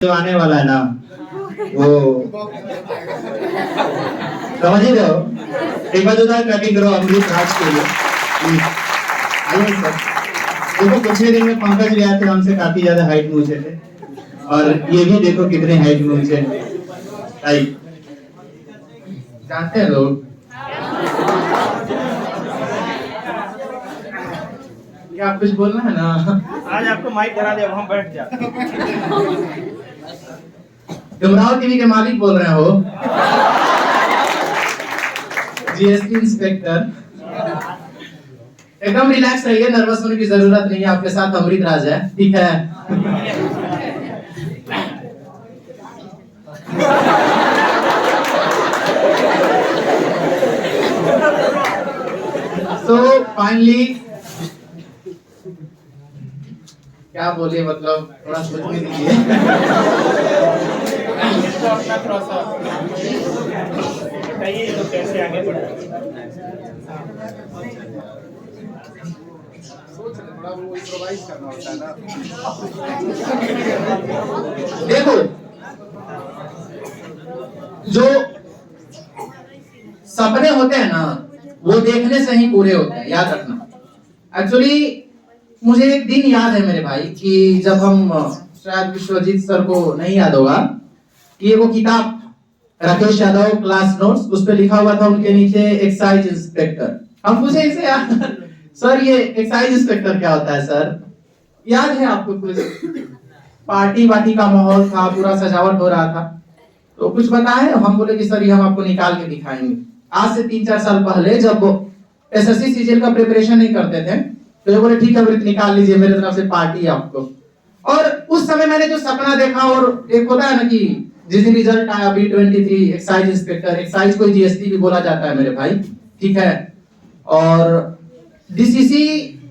जो आने वाला है ना वो समझ ही रहे हो। एक बार जोरदार क्लैपिंग करो अमृत राज के लिए प्लीज। आइए सर। देखो पिछले दिन में पंकज भी आए थे, हमसे काफी ज्यादा हाइट में ऊंचे थे और ये भी देखो कितने हाइट में ऊंचे हैं। जानते हैं लोग क्या कुछ बोलना है ना। आज आपको माइक करा दे, अब हम बैठ जाते। डुमराव टीवी के मालिक बोल रहे हो, जीएसटी इंस्पेक्टर। एकदम रिलैक्स रहिए, नर्वस होने की जरूरत नहीं है। आपके साथ अमृत राज है, ठीक है। तो फाइनली क्या बोले, मतलब थोड़ा सोचने दीजिए। अपना थोड़ा सा बताइए तो कैसे आगे बढ़े। देखो जो सपने होते हैं ना वो देखने से ही पूरे होते हैं, याद रखना। एक्चुअली मुझे एक दिन याद है मेरे भाई कि जब हम, शायद विश्वजीत सर को नहीं याद होगा कि वो किताब राकेश यादव क्लास नोट्स, उस पे लिखा हुआ था उनके नीचे एक्साइज इंस्पेक्टर। हम पूछे इसे यार सर ये एक्साइज इंस्पेक्टर क्या होता है सर, याद है आपको? कुछ पार्टी वार्टी का माहौल था, पूरा सजावट हो रहा था, तो कुछ बताए। हम बोले कि सर ये हम आपको निकाल के दिखाएंगे। आज से 3-4 साल पहले जब एसएससी सीजीएल का प्रिपरेशन नहीं करते थे तो ये बोले ठीक है निकाल लीजिए, मेरे तरफ से पार्टी है आपको। और उस समय मैंने जो सपना देखा, और एक होता है ना कि जिस दिन रिजल्ट आया B23 एक्साइज इंस्पेक्टर, एक्साइज को जीएसटी भी बोला जाता है मेरे भाई, ठीक है। और डीसीसी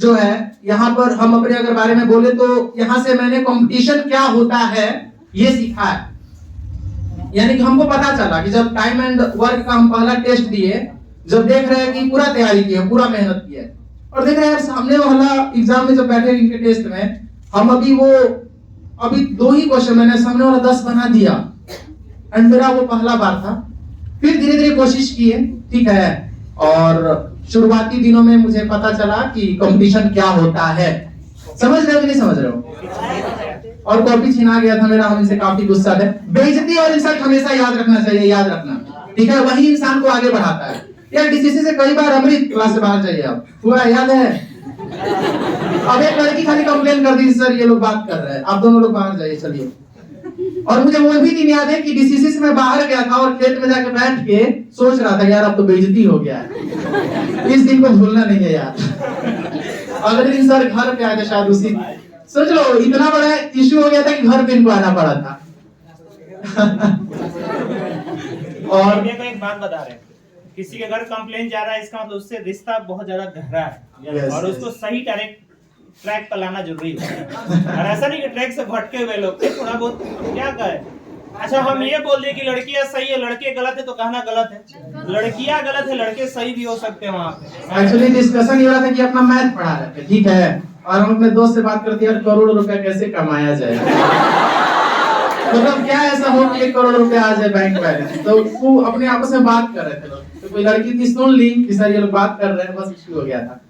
जो है यहाँ पर हम अपने अगर बारे में बोले तो यहाँ से मैंने कंपटीशन क्या होता है ये सीखा है। यानी कि हमको पता चला कि जब टाइम एंड वर्क का हम पहला टेस्ट दिए, जब देख रहे हैं कि पूरा तैयारी की है, पूरा मेहनत की है, और देख रहे हैं सामने वाला एग्जाम में जब बैठे इनके टेस्ट में, हम अभी 2 ही क्वेश्चन मैंने सामने वाला 10 बना दिया, एंड मेरा वो पहला बार था। फिर धीरे धीरे कोशिश की है, ठीक है। और शुरुआती दिनों में मुझे पता चला कि कंपटीशन क्या होता है। समझ रहे हो कि नहीं समझ रहे हो? और कॉपी छीना गया था मेरा, हम इसे काफी गुस्सा है। बेइज्जती और इंसल्ट हमेशा याद रखना चाहिए, याद रखना, ठीक है। वही इंसान को आगे बढ़ाता है। यार डीसीसी से कई बार अमृत क्लास से बाहर जाइए आप, पूरा याद है। अब एक लड़की खाली कंप्लेन कर दी सर ये लोग बात कर रहे हैं, आप दोनों लोग बाहर जाइए, चलिए। और मुझे वो भी दिन याद है कि डीसीसी से मैं बाहर गया था और खेत में जाके बैठ के सोच रहा था यार अब तो बेइज्जती हो गया है। इस दिन को भूलना नहीं है यार। अगले दिन सर घर पे आके शायद उसी, सोच लो इतना बड़ा इश्यू हो गया था कि घर पे इनको आना पड़ा था। और ये तो एक बात बता रहे हैं, किसी के घर कंप्लेन जा रहा है, इसका मतलब उससे रिश्ता बहुत ज्यादा गहरा है, और उसको सही ट्रैक पर लाना जरूरी है। और ऐसा नहीं कि ट्रैक से भटके हुए लोग थोड़ा बहुत क्या कहे। अच्छा हम ये बोल दें कि लड़कियां सही है लड़के गलत है, तो कहना गलत है। लड़कियां गलत है, लड़के सही भी हो सकते हैं वहाँ पे। एक्चुअली डिस्कशन ये हो रहा था कि अपना मैथ पढ़ा रहे थे, ठीक है, और हम अपने दोस्त से बात करते हैं करोड़ रुपया कैसे कमाया जाए। मतलब क्या ऐसा हो कि 1 करोड़ रुपया आ जाए बैंक बैलेंस, तो वो अपने आपस में बात कर रहे थे लोग। तो कोई लड़की थी, सुन ली कि सर ये लोग बात कर रहे हैं, बस इश्यू हो गया था।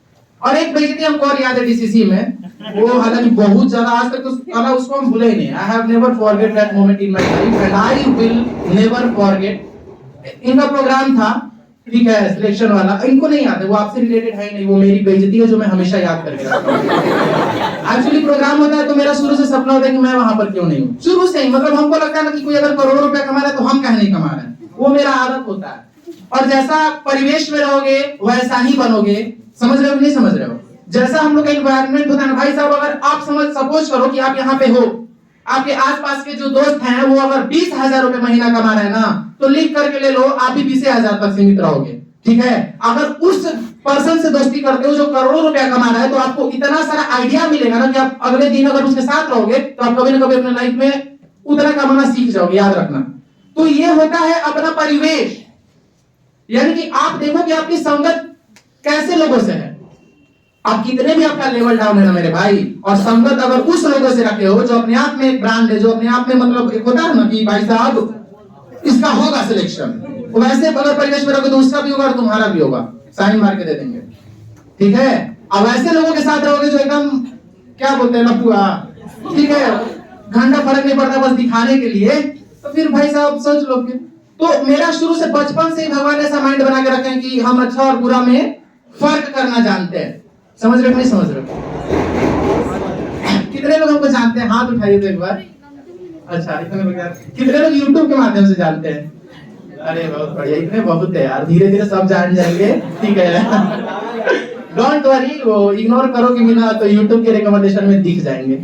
और एक बेइज्जती हमको और याद है डीसीसी में, वो हालांकि बहुत ज्यादा, आज तक तो उसको हम भूले ही नहीं। I have never forget that moment in my life and I will never forget. इनका प्रोग्राम था, ठीक है, सिलेक्शन वाला। इनको नहीं याद है, वो आपसे रिलेटेड है ही नहीं, वो मेरी बेइज्जती है जो मैं हमेशा याद करके रखता हूं। एक्चुअली प्रोग्राम होता है तो मेरा शुरू से सपना होता है कि मैं वहां पर क्यों नहीं हूं, शुरू से ही। मतलब हमको लगता है ना कि कोई अगर करोड़ों रुपया कमा रहा है तो हम कहीं नहीं कमा रहे हैं, वो मेरा आदत होता है। और जैसा परिवेश में रहोगे वैसा ही बनोगे। समझ रहे हो कि नहीं समझ रहे हो? जैसा हम लोग का एनवायरनमेंट होता है ना भाई साहब, अगर आप सपोज करो कि आप यहाँ पे हो, आपके आसपास के जो दोस्त हैं वो अगर 20,000 रुपए महीना कमा रहे हैं ना, तो लिख करके ले लो आप भी 20,000 तक सीमित रहोगे, ठीक है। अगर उस पर्सन से दोस्ती करते हो जो करोड़ों रुपया कमा रहा है, तो आपको इतना सारा आइडिया मिलेगा ना कि आप अगले दिन अगर उसके साथ रहोगे तो आप कभी ना कभी अपने लाइफ में उतना कमाना सीख जाओगे, याद रखना। तो ये होता है अपना परिवेश, यानी कि आप देखो कि आपकी संगत कैसे लोगों से है। आप कितने भी आपका लेवल डाउन है ना मेरे भाई, और संगत अगर उस लोगों से रखे हो जो अपने आप में एक ब्रांड है, जो अपने आप में मतलब एक होता है ना कि भाई साहब इसका होगा सिलेक्शन, वैसे अगर परिवेश में रखो तो उसका भी होगा और तुम्हारा भी होगा, साइन मार के दे देंगे। ठीक है, अब ऐसे लोगों के साथ रहोगे जो एकदम क्या बोलते हैं लफुआ, ठीक है, घंटा फर्क नहीं पड़ता बस दिखाने के लिए, तो फिर भाई साहब सोच लो फिर। तो मेरा शुरू से बचपन से ही भगवान ने ऐसा माइंड बना के रखे हैं कि हम अच्छा और बुरा में फर्क करना जानते हैं। समझ रहे हो नहीं समझ रहे हो? कितने लोग हमको जानते हैं, हाथ उठाइए तो एक बार। अच्छा, इतने लोग यार, कितने लोग YouTube के माध्यम से जानते हैं? अरे बहुत बढ़िया, इतने बहुत है यार, धीरे धीरे सब जान जाएंगे। ठीक है, डोंट वरी, वो इग्नोर करोगे भी ना तो YouTube के रिकमेंडेशन में दिख जाएंगे।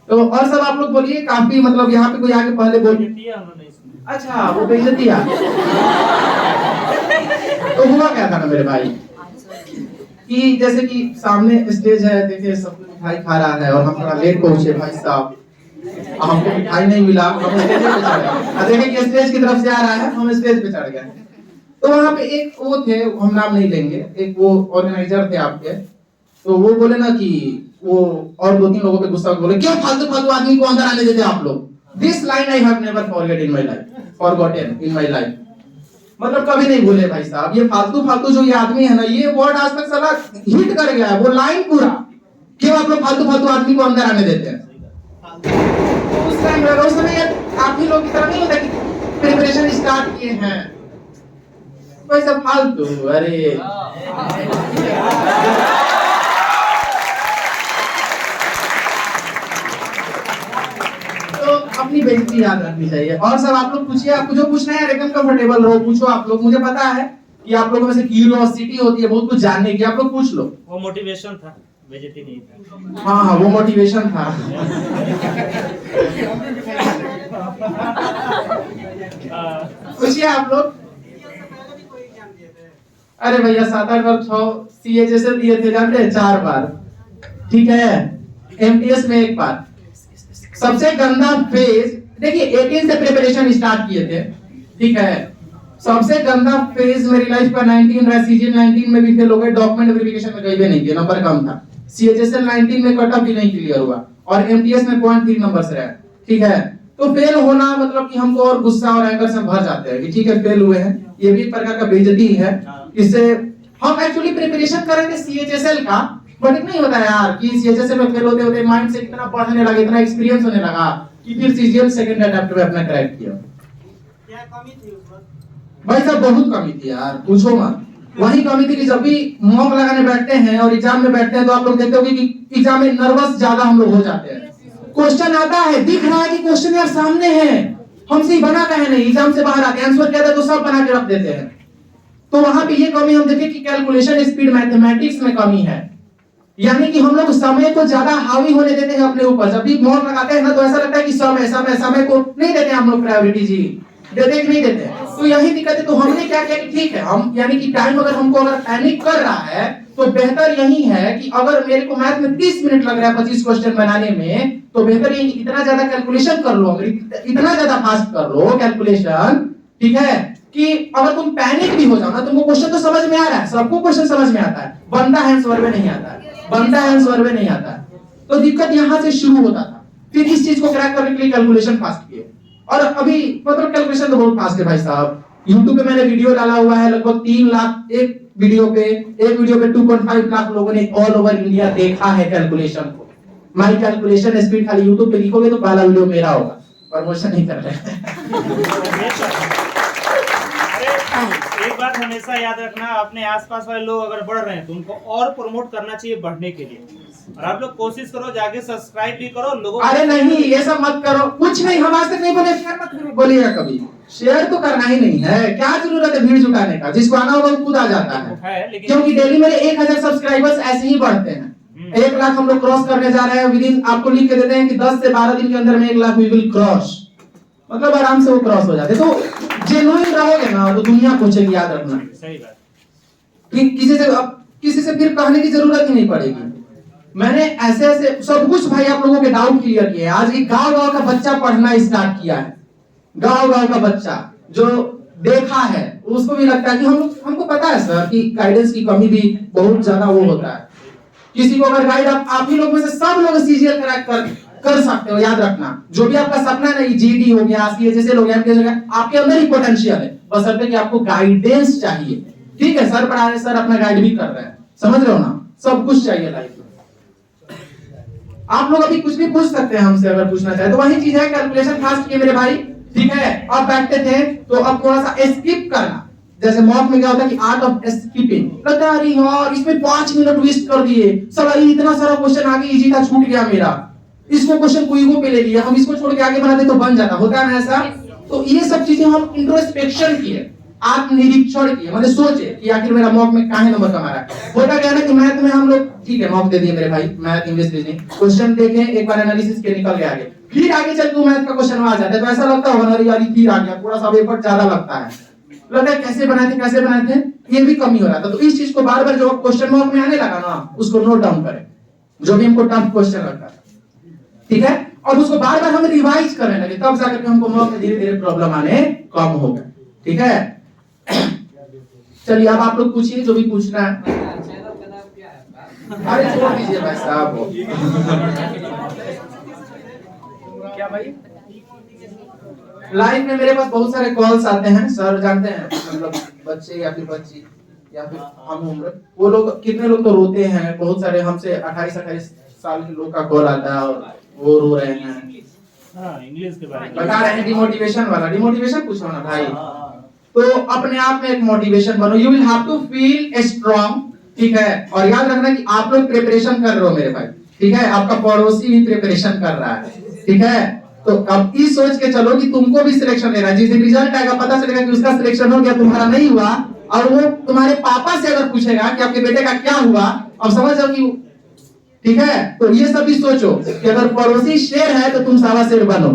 तो और सब आप लोग बोलिए, काफी मतलब यहाँ पे कोई आगे पहले बोल दिया उन्होंने। अच्छा, वो बेइज्जती दिया तो हुआ क्या था ना मेरे भाई कि जैसे कि सामने स्टेज है, देखिए सब लोग मिठाई खा रहा है और हम थोड़ा लेट पहुंचे भाई साहब, हमको मिठाई नहीं मिला, हम स्टेज पे चढ़ गए। देखे कि स्टेज की तरफ से आ रहा है, हम स्टेज पे चढ़ गए। तो वहां पे एक वो थे, हम नाम नहीं लेंगे, एक वो ऑर्गेनाइजर थे आपके, तो वो बोले ना कि वो और 2-3 लोगों पे गुस्सा बोले, क्या फालतू फालतू आदमी को अंदर आने देते आप लोग। This line I have never forget in my life, forgotten in my life, मतलब कभी नहीं भूले भाई साहब। ये फालतू फालतू जो ये आदमी है ना, ये वर्ड आज तक साला हिट कर गया है, वो लाइन पूरा, क्यों आप लोग फालतू फालतू आदमी को अंदर आने देते हैं। उस टाइम उस समय आप ही लोग की तरह नहीं होता कि प्रिपरेशन स्टार्ट किए हैं भाई सब फालतू। अरे तो अपनी बेइज्जती याद रखनी चाहिए। और सब आप लोग पूछिए, आपको जो पूछना है एकदम कंफर्टेबल रहो, पूछो आप लोग। मुझे पता है कि आप लोगों में से क्यूरियोसिटी होती है बहुत कुछ जानने की, आप लोग पूछ लो। वो मोटिवेशन था, बेइज्जती नहीं था। हाँ हाँ, वो मोटिवेशन था। पूछिए आप लोग। अरे भैया 7-8 बार 6 CHSL दिए थे, जानते हैं, 4 बार। ठीक है, MTS में 1 बार। सबसे गंदा फेज देखिए, 18 से प्रिपरेशन स्टार्ट किए थे। ठीक है, सबसे गंदा फेज मेरी लाइफ का 19 रहा। सीजन 19 में भी फेल हो गए, डॉक्यूमेंट वेरिफिकेशन में कहीं भी नहीं किया, नंबर कम था। CHSL 19 में कट ऑफ भी नहीं क्लियर हुआ और MTS में 0.3 नंबर से रहा। ठीक है, तो फेल होना मतलब कि हमको और गुस्सा और एंगर से भर जाते हैं कि ठीक है फेल हुए हैं, ये भी एक प्रकार का बेइज्जती ही है। इससे हम एक्चुअली प्रिपरेशन करेंगे CHSL का, बट नहीं होता यार कि CHSL में फेल होते होते माइंड से इतना बढ़ने लगा, इतना एक्सपीरियंस होने लगा कि फिर CGL सेकंड अटेम्प्ट में अपना क्रैक किया। क्या कमी थी उस वक्त? भाई साहब बहुत कमी थी यार, पूछो मत। वही कमी थी कि जब भी मॉक लगाने बैठते हैं और एग्जाम में बैठते हैं तो आप लोग देखते होंगे कि एग्जाम में नर्वस ज्यादा हम लोग हो जाते हैं। क्वेश्चन आता है, दिख रहा है कि क्वेश्चन यार सामने है, हमसे ही बना का है नहीं, एग्जाम से बाहर आके आंसर कहते हैं तो सब बना के रख देते हैं। तो वहां पे ये कमी हम देखें कि कैलकुलेशन स्पीड मैथमेटिक्स में कमी है, यानी कि हम लोग समय को ज्यादा हावी होने देते हैं अपने ऊपर। जब भी मॉक लगाते हैं ना तो ऐसा लगता है कि समय को नहीं देते हम लोग प्रायोरिटी। जी देते कि नहीं देते? तो यही दिक्कत है। तो हमने क्या किया कि ठीक है, हम यानी कि टाइम अगर हमको अगर पैनिक कर रहा है तो बेहतर यही है कि अगर मेरे को मैथ में 30 मिनट लग रहा है 25 क्वेश्चन बनाने में, तो बेहतर यही इतना ज्यादा कैलकुलेशन कर लो, इतना ज्यादा फास्ट कर लो कैलकुलेशन, ठीक है, कि अगर तुम पैनिक भी हो जाओ ना, तुमको क्वेश्चन तो समझ में आ रहा है, सबको क्वेश्चन समझ में आता है, बनता है आंसर में नहीं आता है, बनता है आंसर में नहीं आता है। तो दिक्कत यहां से शुरू होता था। फिर इस चीज को क्रैक करने के लिए कैलकुलेशन फास्ट किए, और अभी मतलब कैलकुलेशन तो बहुत फास्ट है भाई साहब। YouTube पे मैंने वीडियो डाला हुआ है, लगभग 3 लाख एक वीडियो पे 2.5 लाख लोगों ने ऑल ओवर इंडिया देखा है कैलकुलेशन को। माई कैलकुलेशन स्पीड खाली YouTube पे लिखोगे तो पहला वीडियो मेरा होगा, प्रमोशन नहीं कर रहे हैं। एक बात हमेशा याद रखना, अपने आसपास वाले लोग अगर बढ़ रहे हैं तो उनको और प्रमोट करना चाहिए बढ़ने के लिए, और आप लोग कोशिश करो जाके सब्सक्राइब भी करो लोगों। अरे नहीं, ये सब मत करो, कुछ नहीं, हम आज तक नहीं बोले, शेयर मत बोलिएगा कभी, शेयर तो करना ही नहीं है, क्या जरूरत है भीड़ जुटाने का, जिसको आना होगा वो खुद आ जाता है। क्योंकि डेली मेरे 1000 सब्सक्राइबर्स ऐसे ही बढ़ते हैं। 1 लाख हम लोग क्रॉस करने जा रहे हैं विद इन, आपको लिख के देते हैं कि 10 से 12 दिन के अंदर में 1 लाख वी विल क्रॉस, मतलब आराम से वो क्रॉस हो जाते। तो जेन्युइन रहोगे ना तो दुनिया पूछेगी, याद रखना। सही बात। कि किसी से फिर कहने की जरूरत ही नहीं पड़ेगी। मैंने ऐसे सब कुछ भाई आप लोगों के डाउट क्लियर किए। आज एक गांव का बच्चा पढ़ना स्टार्ट किया है, गांव का बच्चा जो देखा है उसको भी लगता है कि हमको पता है सर कि गाइडेंस की कमी भी बहुत ज्यादा वो होता है, किसी को अगर गाइड आप ही लोग में से सब लोग सीजीएल क्रैक कर सकते हो, याद रखना। जो भी आपका सपना नहीं, जीडी हो गया, सीएचएसएल हो गया, एमटीएस हो गया, आपके अंदर ही पोटेंशियल है, बशर्ते कि आपको गाइडेंस चाहिए। ठीक है, सर पढ़ा रहे, सर अपना गाइड भी कर रहे हैं, समझ रहे हो ना, सब कुछ चाहिए लाइफ में। आप लोग अभी कुछ भी पूछ सकते हैं हमसे अगर पूछना चाहे तो। वही चीज है, कैलकुलेशन फास्ट किए मेरे भाई, ठीक है। अब बैठते थे तो अब थोड़ा सा स्किप करना, जैसे मॉक में क्या होता है कि आर्ट ऑफ स्किपिंग, लगता है अरे यार इसमें 5 मिनट वेस्ट कर दिए, साला इतना सारा क्वेश्चन आगे इजी था, छूट गया मेरा, इसको क्वेश्चन को ईगो पे ले लिया, हम इसको छोड़ के आगे बढ़ाते तो बन जाता, होता है ना ऐसा। तो ये सब चीजें हम इंट्रोस्पेक्शन किए, आत्मनिरीक्षण किए, मतलब सोचे कि आखिर मेरा मॉक में काहे नंबर कमा रहा है। होता क्या ना कि मैथ में हम लोग ठीक है मॉक दे दिए मेरे भाई, मैथ इंग्लिश रीजनिंग क्वेश्चन देखे, एक बार एनालिसिस के निकल गया आगे, फिर आगे चल के मैथ का क्वेश्चन आ जाता है, तो ऐसा लगता होगा ना यार फिर आ गया, थोड़ा सा एफर्ट ज्यादा लगता है, लगता है कैसे बनाए थे, ये भी कमी हो रहा था। तो इस चीज को बार बार जो क्वेश्चन मॉक में आने लगा ना, उसको नोट डाउन करें, जो भी हमको टफ क्वेश्चन लगता है, ठीक है, और उसको बार बार हम रिवाइज करने लगे, तब जाकर के हमको मॉक में धीरे धीरे प्रॉब्लम आने कम हो गए, ठीक है। चलिए अब आप लोग पूछिए जो भी पूछना है। अरे छोड़ दीजिए भाई साहब, क्या भाई, लाइफ में मेरे पास बहुत सारे कॉल्स आते हैं, सर जानते हैं, मतलब बच्चे या फिर बच्ची या फिर हम उम्र, वो लोग कितने लोग तो रोते हैं, बहुत सारे हमसे 28-28 साल के लोग का कॉल आता है और वो रो रहे हैं, इंग्लिश के बारे में बता रहे हैं डिमोटिवेशन वाला। डिमोटिवेशन पूछो ना भाई, तो अपने आप में एक मोटिवेशन बनो, you will have to feel strong, ठीक है। और याद रखना कि आप लोग प्रिपरेशन कर रहे हो मेरे भाई, ठीक है, आपका पड़ोसी भी प्रिपरेशन कर रहा है, ठीक है। तो अब इस सोच के चलो कि तुमको भी सिलेक्शन लेना है, जिस दिन रिजल्ट आएगा पता चलेगा कि उसका सिलेक्शन हो गया, तुम्हारा नहीं हुआ, और वो तुम्हारे पापा से अगर पूछेगा कि आपके बेटे का क्या हुआ, अब समझ जाओ कि ठीक है। तो ये सब भी सोचो कि अगर पड़ोसी शेर है तो तुम सावा शेर बनो।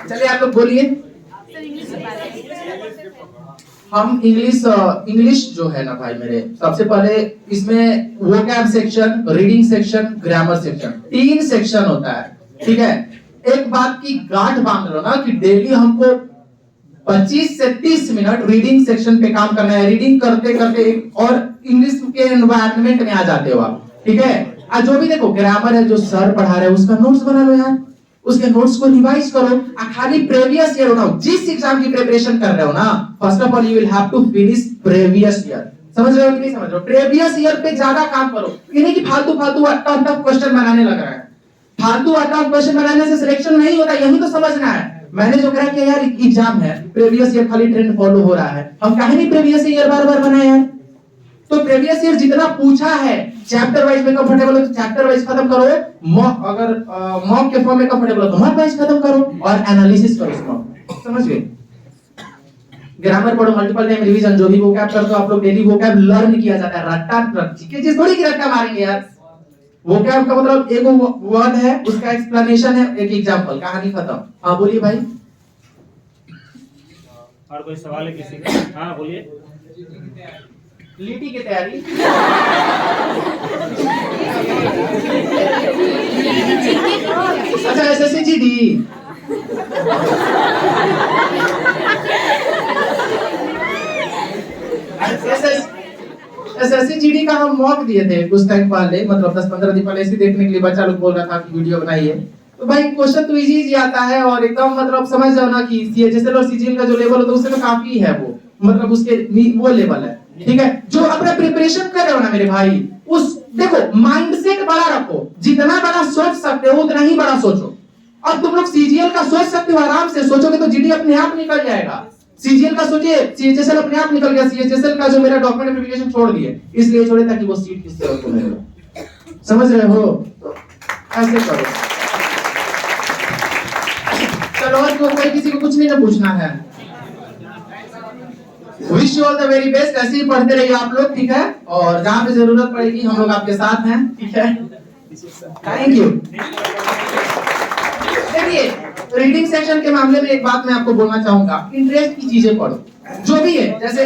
चलिए आप लोग बोलिए। हम इंग्लिश जो है ना भाई मेरे, सबसे पहले इसमें vocab section, reading section, grammar section, 3 section होता है, ठीक है। एक बात की गांठ बांध लो ना कि डेली हमको 25 से 30 मिनट रीडिंग सेक्शन पे काम करना है, रीडिंग करते करते और इंग्लिश के एनवायरनमेंट में आ जाते हो आप, ठीक है। आज जो भी देखो ग्रामर है, जो सर पढ़ा रहे हैं उसका नोट्स बना लो यार, उसके नोट्स को रिवाइज करो, खाली प्रीवियस ईयर उठाओ, जिस एग्जाम की प्रिपरेशन कर रहे हो ना, first of all you will have to finish previous year. समझ रहे हो कि नहीं समझ रहे हो? प्रीवियस ईयर पे ज्यादा काम करो, ये नहीं कि फालतू टफ क्वेश्चन बनाने लग रहा है। फालतू टफ क्वेश्चन बनाने से सिलेक्शन नहीं होता, यही तो समझना है। मैंने जो कहा कि यार एग्जाम है, प्रीवियस ईयर खाली ट्रेंड फॉलो हो रहा है, हम काहे नहीं प्रीवियस ईयर बार बार बनाए यार। तो प्रीवियस ईयर जितना पूछा है, चैप्टर वाइज में कंफर्टेबल हो तो चैप्टर वाइज खत्म करो, अगर मॉक के फॉर्म में कंफर्टेबल हो तो मॉक वाइज खत्म करो और एनालिसिस करो उसको, समझ गए। ग्रामर पढ़ो, मल्टीपल टाइम रिवीजन, जो भी वोकैब करते हो आप लोग डेली वोकैब लर्न किया जाता है, रट्टा ठीक है, जिस थोड़ी की रट्टा मारेंगे यार। वोकैब का मतलब एक वर्ड है, उसका एक्सप्लेनेशन है, एक एग्जांपल, कहानी खत्म। हाँ बोलिए भाई। और कोई सवाल है किसी का? हाँ बोलिए। लिटी की तैयारी अच्छा, एसएससी जीडी एसएससी जीडी का हम मॉक दिए थे कुछ टाइम पहले, मतलब 10-15 दिन पहले, इसी देखने के लिए बच्चा लोग बोल रहा था कि वीडियो बनाइए। तो भाई क्वेश्चन तो इजी आता है और एकदम मतलब समझ जाओ ना कि सीएचएसएल और सीजीएल का जो लेवल होता है उससे तो काफी है, वो मतलब उसके वो लेवल है, ठीक है। जो अपना प्रिपरेशन कर रहे हो ना मेरे भाई, उस देखो माइंडसेट बड़ा रखो, जितना बड़ा सोच सकते हो उतना ही बड़ा सोचो। और तुम लोग सीजीएल का सोच सकते हो, आराम से सोचोगे तो जीडी अपने आप निकल जाएगा। सीजीएल का सोचिए, सीएचएसएल अपने आप निकल गया। सीएचएसएल का जो मेरा डॉक्यूमेंट वेरिफिकेशन छोड़ दिए, इसलिए छोड़े ताकि वो सीट किससे हो तुम्हें, समझ रहे हो? तो ऐसे करो। चलो और कोई किसी को कुछ नहीं ना पूछना है। Wish you all the very best, ऐसे ही पढ़ते रहिए आप लोग, ठीक है। और जहां पे जरूरत पड़ेगी हम लोग आपके साथ हैं, ठीक है। Thank you. देखिए रीडिंग सेक्शन के मामले में एक बात मैं आपको बोलना चाहूंगा, इंटरेस्ट की चीजें पढ़ो, जो भी है, जैसे